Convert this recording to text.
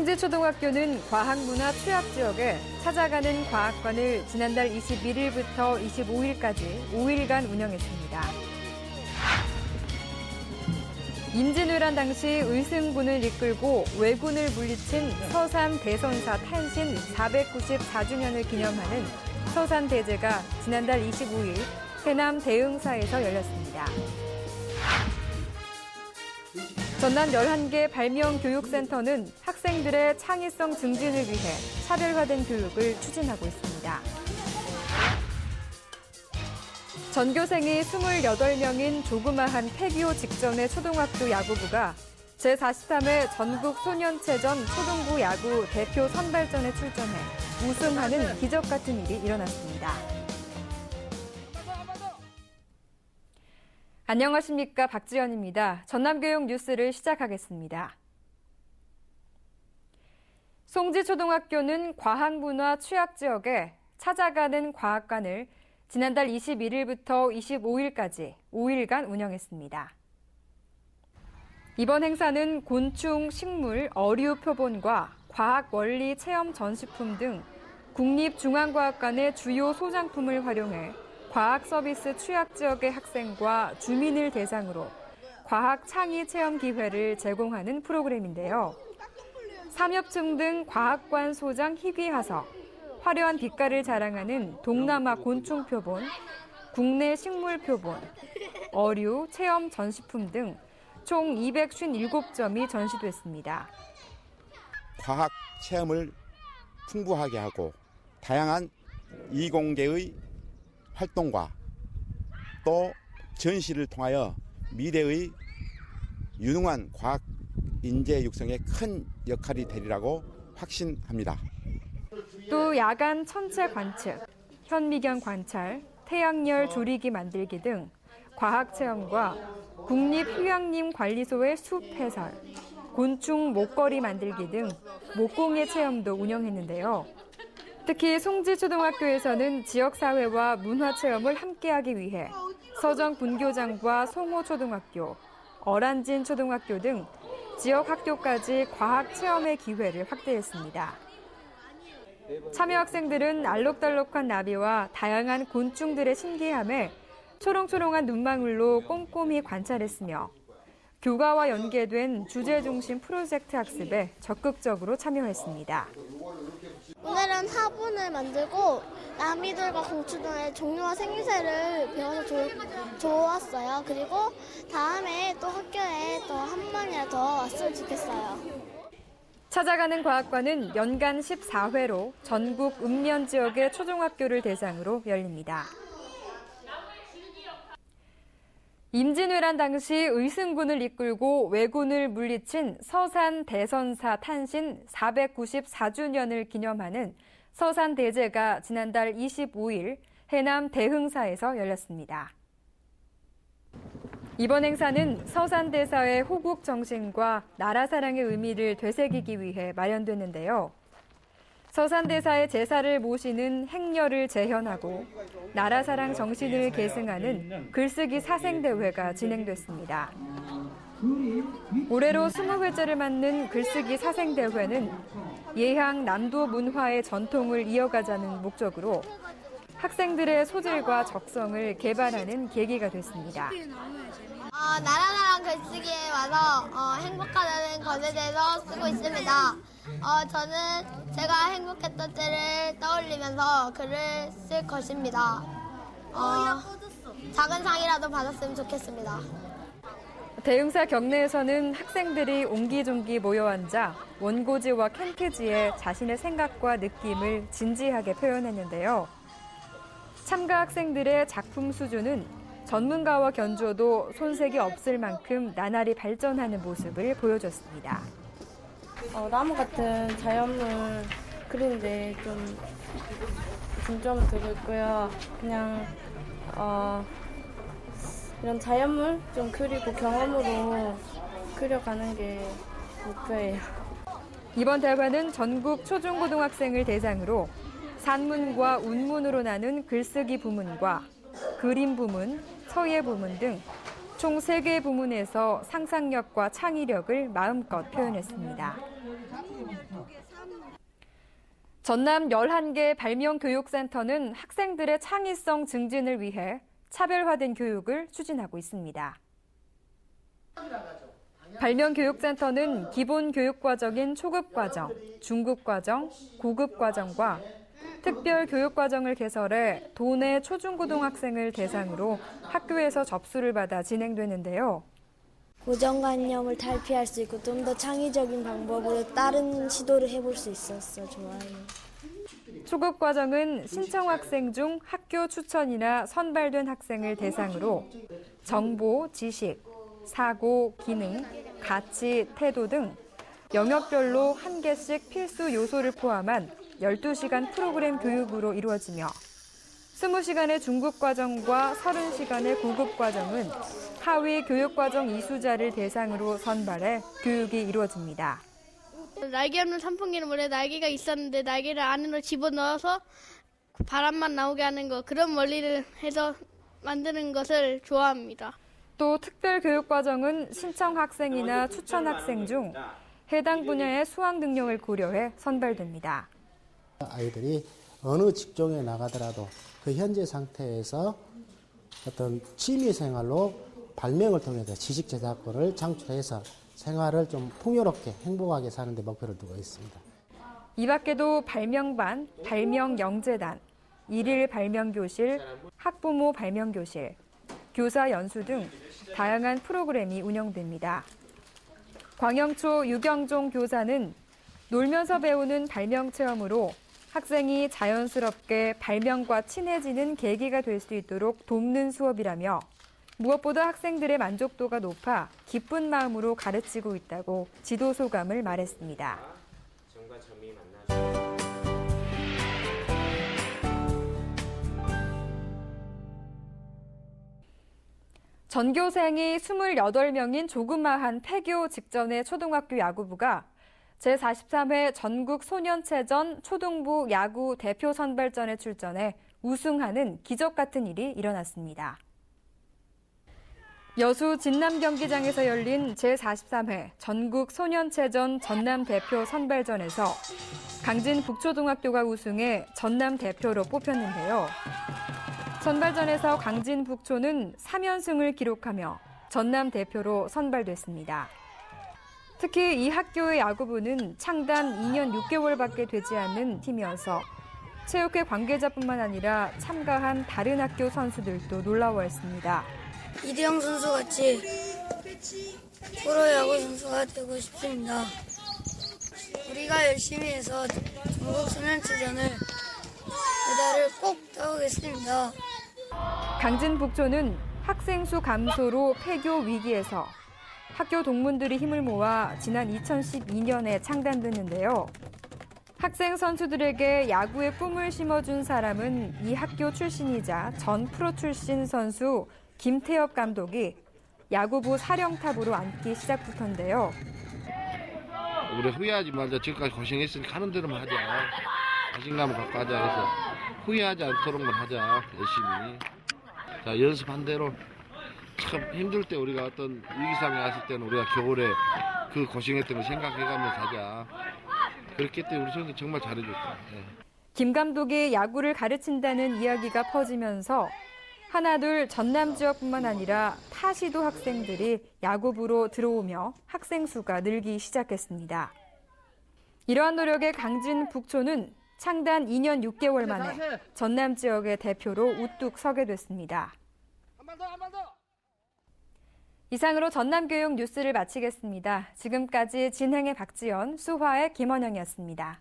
송지초등학교는 과학문화 취약지역에 찾아가는 과학관을 지난달 21일부터 25일까지 5일간 운영했습니다. 임진왜란 당시 의승군을 이끌고 왜군을 물리친 서산 대선사 탄신 494주년을 기념하는 서산대제가 지난달 25일 해남 대흥사에서 열렸습니다. 전남 11개 발명교육센터는 학생들의 창의성 증진을 위해 차별화된 교육을 추진하고 있습니다. 전교생이 28명인 조그마한 폐교 직전의 초등학교 야구부가 제43회 전국 소년체전 초등부 야구 대표 선발전에 출전해 우승하는 기적 같은 일이 일어났습니다. 안녕하십니까, 박지연입니다. 전남교육 뉴스를 시작하겠습니다. 송지초등학교는 과학문화 취약지역에 찾아가는 과학관을 지난달 21일부터 25일까지 5일간 운영했습니다. 이번 행사는 곤충, 식물, 어류 표본과 과학 원리 체험 전시품 등 국립중앙과학관의 주요 소장품을 활용해 과학 서비스 취약 지역의 학생과 주민을 대상으로 과학 창의 체험 기회를 제공하는 프로그램인데요. 삼엽충 등 과학관 소장 희귀하석, 화려한 빛깔을 자랑하는 동남아 곤충 표본, 국내 식물 표본, 어류, 체험 전시품 등 총 257점이 전시됐습니다. 과학 체험을 풍부하게 하고 다양한 이공계의 활동과 또 전시를 통하여 미래의 유능한 과학 인재 육성에 큰 역할이 되리라고 확신합니다. 또 야간 천체 관측, 현미경 관찰, 태양열 조리기 만들기 등 과학 체험과 국립휴양림 관리소의 숲 해설, 곤충 목걸이 만들기 등 목공예 체험도 운영했는데요. 특히 송지초등학교에서는 지역사회와 문화체험을 함께하기 위해 서정분교장과 송호초등학교, 어란진초등학교 등 지역 학교까지 과학체험의 기회를 확대했습니다. 참여 학생들은 알록달록한 나비와 다양한 곤충들의 신기함에 초롱초롱한 눈망울로 꼼꼼히 관찰했으며 교과와 연계된 주제 중심 프로젝트 학습에 적극적으로 참여했습니다. 오늘은 화분을 만들고 나미들과 공추 등의 종류와 생김새를 배워서 좋았어요. 그리고 다음에 또 학교에 또 한 번이라도 더 왔으면 좋겠어요. 찾아가는 과학관은 연간 14회로 전국 읍면 지역의 초중학교를 대상으로 열립니다. 임진왜란 당시 의승군을 이끌고 왜군을 물리친 서산 대선사 탄신 494주년을 기념하는 서산대제가 지난달 25일 해남 대흥사에서 열렸습니다. 이번 행사는 서산대사의 호국 정신과 나라 사랑의 의미를 되새기기 위해 마련됐는데요. 서산대사의 제사를 모시는 행렬을 재현하고 나라 사랑 정신을 계승하는 글쓰기 사생대회가 진행됐습니다. 올해로 20회째를 맞는 글쓰기 사생대회는 예향 남도 문화의 전통을 이어가자는 목적으로 학생들의 소질과 적성을 개발하는 계기가 됐습니다. 나라나랑 글쓰기에 와서 행복하다는 것에 대해서 쓰고 있습니다. 저는 제가 행복했던 때를 떠올리면서 글을 쓸 것입니다. 작은 상이라도 받았으면 좋겠습니다. 대흥사 경내에서는 학생들이 옹기종기 모여 앉아 원고지와 캔크지에 자신의 생각과 느낌을 진지하게 표현했는데요. 참가 학생들의 작품 수준은 전문가와 견주어도 손색이 없을 만큼 나날이 발전하는 모습을 보여줬습니다. 나무 같은 자연물 그리는데 좀 중점을 두고 있고요. 그냥 이런 자연물 좀 그리고 경험으로 그려가는 게 목표예요. 이번 대회는 전국 초중고등학생을 대상으로 산문과 운문으로 나눈 글쓰기 부문과 그림 부문, 서예 부문 등 총 3개의 부문에서 상상력과 창의력을 마음껏 표현했습니다. 전남 11개 발명교육센터는 학생들의 창의성 증진을 위해 차별화된 교육을 추진하고 있습니다. 발명교육센터는 기본교육과정인 초급과정, 중급과정, 고급과정과 특별교육과정을 개설해 도내 초중고등학생을 대상으로 학교에서 접수를 받아 진행되는데요. 고정관념을 탈피할 수 있고 좀 더 창의적인 방법으로 다른 시도를 해볼 수 있어서 좋아요. 초급과정은 신청 학생 중 학교 추천이나 선발된 학생을 대상으로 정보, 지식, 사고, 기능, 가치, 태도 등 영역별로 1개씩 필수 요소를 포함한 12시간 프로그램 교육으로 이루어지며 20시간의 중급과정과 30시간의 고급과정은 하위 교육과정 이수자를 대상으로 선발해 교육이 이루어집니다. 날개 없는 선풍기는 원래 날개가 있었는데 날개를 안으로 집어넣어서 바람만 나오게 하는 거, 그런 원리를 해서 만드는 것을 좋아합니다. 또 특별교육과정은 신청 학생이나 추천 학생 중 해당 분야의 수학 능력을 고려해 선발됩니다. 아이들이 어느 직종에 나가더라도 그 현재 상태에서 어떤 취미생활로 발명을 통해서 지식 저작권을 창출해서 생활을 좀 풍요롭게 행복하게 사는 데 목표를 두고 있습니다. 이 밖에도 발명반, 발명영재단, 일일 발명교실, 학부모 발명교실, 교사 연수 등 다양한 프로그램이 운영됩니다. 광영초 유경종 교사는 놀면서 배우는 발명 체험으로 학생이 자연스럽게 발명과 친해지는 계기가 될 수 있도록 돕는 수업이라며 무엇보다 학생들의 만족도가 높아 기쁜 마음으로 가르치고 있다고 지도 소감을 말했습니다. 전교생이 28명인 조그마한 폐교 직전의 초등학교 야구부가 제43회 전국 소년체전 초등부 야구 대표 선발전에 출전해 우승하는 기적 같은 일이 일어났습니다. 여수 진남 경기장에서 열린 제43회 전국 소년체전 전남 대표 선발전에서 강진 북초등학교가 우승해 전남 대표로 뽑혔는데요. 선발전에서 강진 북초는 3연승을 기록하며 전남 대표로 선발됐습니다. 특히 이 학교의 야구부는 창단 2년 6개월밖에 되지 않는 팀이어서 체육회 관계자뿐만 아니라 참가한 다른 학교 선수들도 놀라워했습니다. 이대영 선수 같이 프로야구 선수가 되고 싶습니다. 우리가 열심히 해서 전국 소년체전을 메달을 꼭 따오겠습니다. 강진 북초는 학생 수 감소로 폐교 위기에서 학교 동문들이 힘을 모아 지난 2012년에 창단됐는데요. 학생 선수들에게 야구의 꿈을 심어준 사람은 이 학교 출신이자 전 프로 출신 선수 김태엽 감독이 야구부 사령탑으로 앉기 시작부터인데요. 우리 후회하지 말자. 지금까지 고생했으니까 하는 대로만 하자. 자신감을 갖고 하자 해서 후회하지 않도록만 하자. 열심히. 자, 연습한 대로. 참 힘들 때 우리가 어떤 위기상에 왔을 때는 우리가 겨울에 그 고생했던 걸 생각해가면서 하자. 그렇기 때문에 우리 선수 정말 잘해줬죠. 네. 김 감독이 야구를 가르친다는 이야기가 퍼지면서 하나둘 전남 지역뿐만 아니라 타시도 학생들이 야구부로 들어오며 학생 수가 늘기 시작했습니다. 이러한 노력에 강진 북초는 창단 2년 6개월 만에 전남 지역의 대표로 우뚝 서게 됐습니다. 이상으로 전남교육 뉴스를 마치겠습니다. 지금까지 진행의 박지연, 수화의 김원영이었습니다.